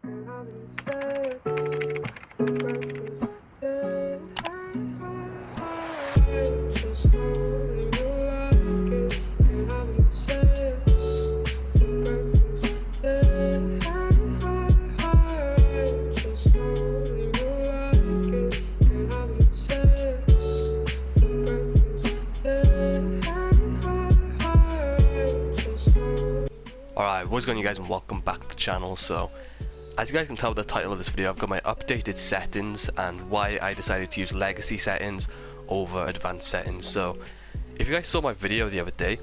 Alright, what's going on, you guys, and welcome back to the channel. So, as you guys can tell by the title of this video, I've got my updated settings and why I decided to use legacy settings over advanced settings. So, if you guys saw my video the other day,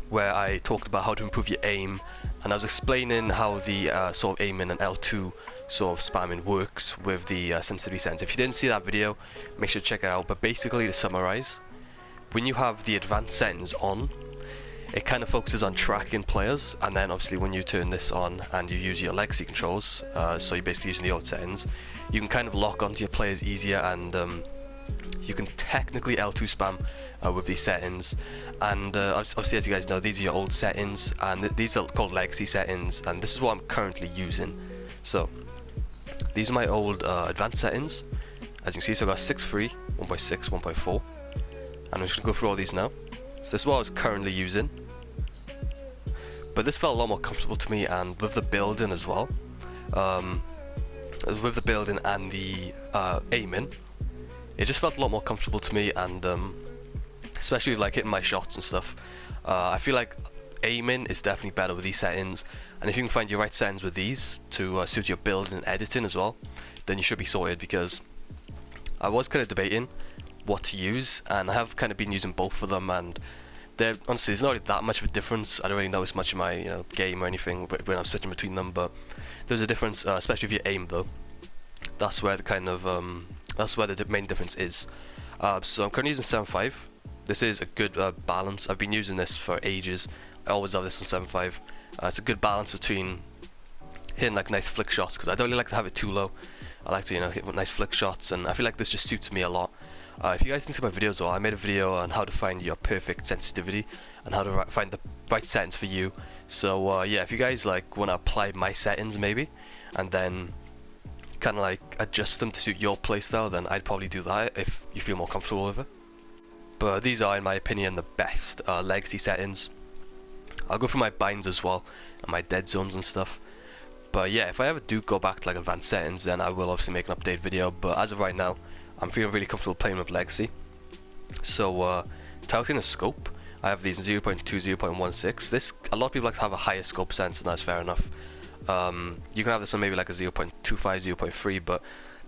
where I talked about how to improve your aim, and I was explaining how the sort of aiming and L2 sort of spamming works with the sensitivity settings. If you didn't see that video, make sure to check it out. But basically, to summarize, when you have the advanced settings on, it kind of focuses on tracking players, and then obviously when you turn this on and you use your legacy controls, so you're basically using the old settings, you can kind of lock onto your players easier, and you can technically L2 spam with these settings. And obviously, as you guys know, these are your old settings, and these are called legacy settings, and this is what I'm currently using. So these are my old advanced settings. As you can see, so I've got 6.3, 1.6, 1.4, and I'm just going to go through all these now. So this is what I was currently using, but this felt a lot more comfortable to me, and with the building as well, with the building and the aiming, it just felt a lot more comfortable to me, and especially like hitting my shots and stuff. I feel like aiming is definitely better with these settings, and if you can find your right settings with these to suit your building and editing as well, then you should be sorted. Because I was kind of debating what to use, and I have kind of been using both of them, and honestly, there's not really that much of a difference. I don't really notice much in my game or anything when I'm switching between them, but there's a difference, especially if you aim though. That's where the kind of that's where the main difference is. So I'm currently using 7.5. This is a good balance. I've been using this for ages. I always have this on 7.5. It's a good balance between hitting like nice flick shots, because I don't really like to have it too low. I like to hit nice flick shots, and I feel like this just suits me a lot. If you guys didn't see my videos, I made a video on how to find your perfect sensitivity and how to find the right settings for you. So yeah, if you guys like want to apply my settings maybe, and then kind of like adjust them to suit your playstyle, then I'd probably do that if you feel more comfortable with it. But these are, in my opinion, the best legacy settings. I'll go through my binds as well, and my dead zones and stuff. But yeah, if I ever do go back to like advanced settings, then I will obviously make an update video. But as of right now, I'm feeling really comfortable playing with legacy. So targeting a scope, I have these in 0.2, 0.16. This, a lot of people like to have a higher scope sense, and that's fair enough. You can have this on maybe like a 0.25, 0.3, but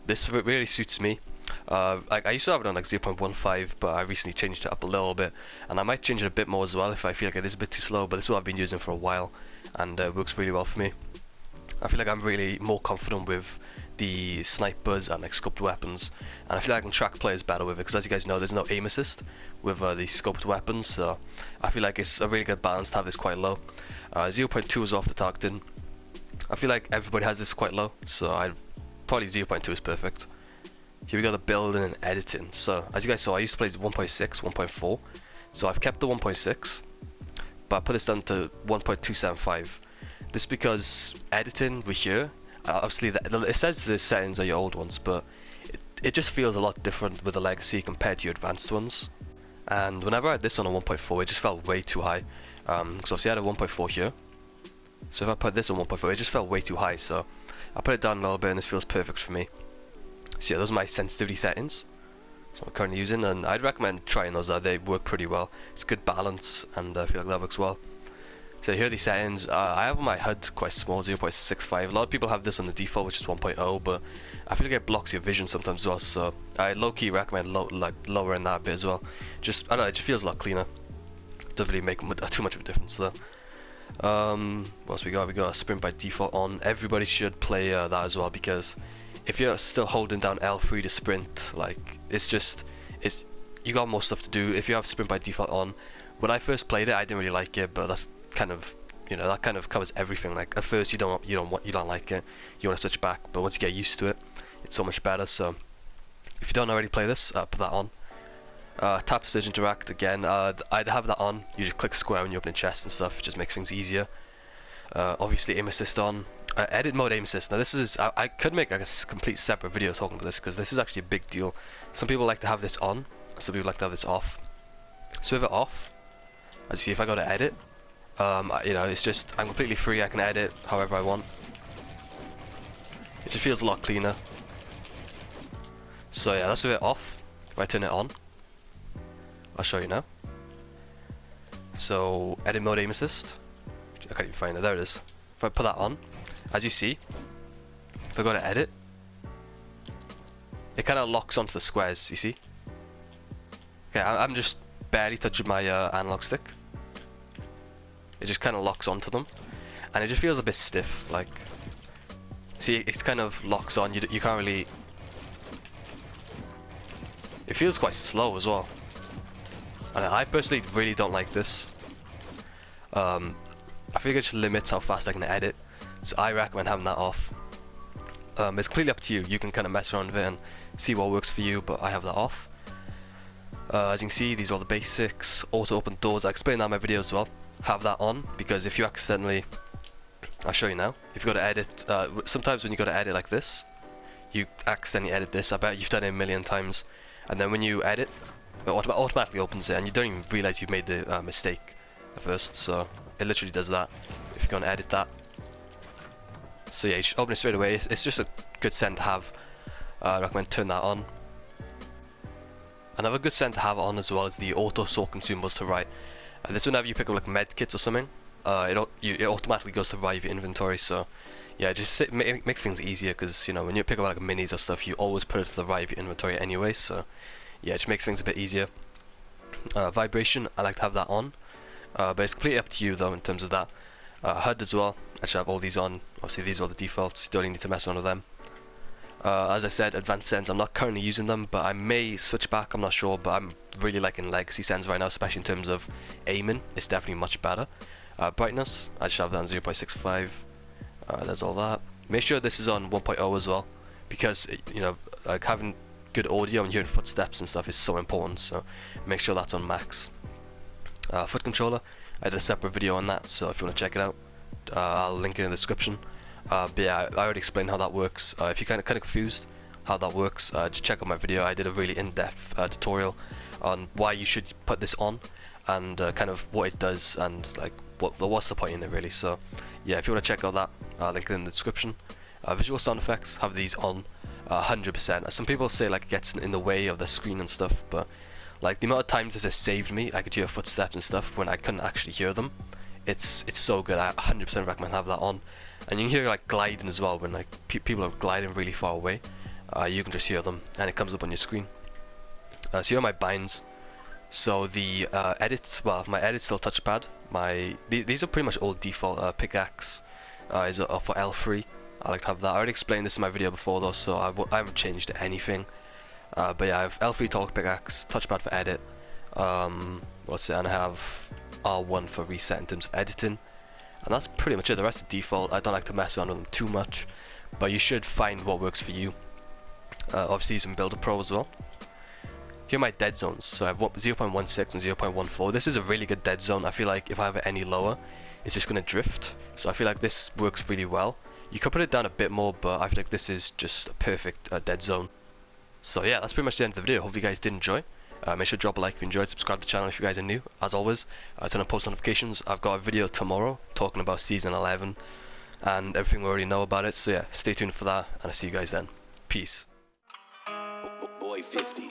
this really suits me. Like I used to have it on like 0.15, but I recently changed it up a little bit, and I might change it a bit more as well if I feel like it is a bit too slow. But this is what I've been using for a while, and it works really well for me. I feel like I'm really more confident with the snipers and like scoped weapons, and I feel like I can track players better with it, because as you guys know, there's no aim assist with the scoped weapons, so I feel like it's a really good balance to have this quite low. 0.2 is off the targeting. I feel like everybody has this quite low, so I'd probably 0.2 is perfect. Here we go, the building and editing. So as you guys saw, I used to play 1.6, 1.4, so I've kept the 1.6, but I put this down to 1.275. This is because editing with here, obviously it says the settings are your old ones, but it just feels a lot different with the legacy compared to your advanced ones. And whenever I had this on a 1.4, it just felt way too high, because obviously I had a 1.4 here, so if I put this on 1.4, it just felt way too high, so I put it down a little bit, and this feels perfect for me. So yeah, those are my sensitivity settings, so I'm currently using, and I'd recommend trying those out. They work pretty well. It's a good balance, and I feel like that works well. So here are the settings. I have my HUD quite small, 0.65. A lot of people have this on the default, which is 1.0, but I feel like it blocks your vision sometimes as well, so I low-key recommend lowering that a bit as well. Just, I don't know, it just feels a lot cleaner. Doesn't really make too much of a difference though. What else we got? We got sprint by default on. Everybody should play that as well, because if you're still holding down L3 to sprint, like you got more stuff to do. If you have sprint by default on, when I first played it, I didn't really like it, but that's kind of, that kind of covers everything. Like at first you don't like it, you want to switch back, but once you get used to it, it's so much better. So if you don't already play this, put that on. Tap, search, interact again. I'd have that on. You just click square when you open a chest and stuff. It just makes things easier. Obviously aim assist on. Edit mode aim assist. Now this is, I could make like a complete separate video talking about this because this is actually a big deal. Some people like to have this on, some people like to have this off. So with it off, as you see, if I go to edit, you know, it's just, I'm completely free. I can edit however I want. It just feels a lot cleaner. So yeah, that's with it off. If I turn it on, I'll show you now. So edit mode aim assist. I can't even find it. There it is. If I put that on, as you see, if I go to edit, it kind of locks onto the squares. You see? Okay, I'm just barely touching my analog stick. It just kind of locks onto them, and it just feels a bit stiff. Like, see, it's kind of locks on. You can't really. It feels quite slow as well. And I personally really don't like this. I think it just limits how fast I can edit, so I recommend having that off. It's completely up to you. You can kind of mess around with it and see what works for you, but I have that off. As you can see, these are all the basics. Auto open doors, I explained that in my video as well. Have that on, because if you accidentally, I'll show you now, if you go to edit, sometimes when you go to edit like this, you accidentally edit this. I bet you've done it a million times, and then when you edit, it automatically opens it and you don't even realize you've made the mistake at first. So it literally does that if you're going to edit that. So yeah, you should open it straight away. It's just a good setting to have. I recommend turn that on. Another good setting to have on as well is the auto sort consumables to right. This whenever you pick up like med kits or something, it automatically goes to right your inventory. So yeah, just makes things easier, because you know when you pick up like minis or stuff, you always put it to the right of your inventory anyway. So yeah, it just makes things a bit easier. Vibration, I like to have that on, but it's completely up to you though in terms of that. HUD as well, I should have all these on. Obviously these are the defaults, you don't really need to mess around with them. As I said, advanced Sens, I'm not currently using them, but I may switch back, I'm not sure, but I'm really liking legacy Sens right now, especially in terms of aiming. It's definitely much better. Brightness, I should have that on 0.65. There's all that. Make sure this is on 1.0 as well, because you know, like having good audio and hearing footsteps and stuff is so important, so make sure that's on max. Foot controller, I did a separate video on that, so if you want to check it out, I'll link it in the description. But yeah, I already explained how that works. If you're kind of confused how that works, just check out my video. I did a really in-depth tutorial on why you should put this on, and kind of what it does, and like what's the point in it really. So yeah, if you want to check out that, link it in the description. Visual sound effects, have these on 100%. Some people say like it gets in the way of the screen and stuff, but like the amount of times this has saved me, I could hear footsteps and stuff when I couldn't actually hear them. It's so good. I 100% recommend have that on. And you can hear like gliding as well, when like people are gliding really far away. You can just hear them, and it comes up on your screen. So here are my binds. So the edit, well, my edit's still touchpad. These are pretty much all default. Pickaxe is for L3. I like to have that. I already explained this in my video before though, so I haven't changed anything. But yeah, I have L3 talk pickaxe, touchpad for edit. What's it? And I have R1 for reset in terms of editing. And that's pretty much it. The rest are default. I don't like to mess around with them too much, but you should find what works for you. Obviously using Builder Pro as well. Here are my dead zones. So I have 0.16 and 0.14. This is a really good dead zone. I feel like if I have it any lower, it's just going to drift. So I feel like this works really well. You could put it down a bit more, but I feel like this is just a perfect dead zone. So yeah, that's pretty much the end of the video. Hope you guys did enjoy. Make sure to drop a like if you enjoyed, subscribe to the channel if you guys are new. As always, turn on post notifications. I've got a video tomorrow talking about Season 11 and everything we already know about it. So yeah, stay tuned for that, and I'll see you guys then. Peace. Boy 50.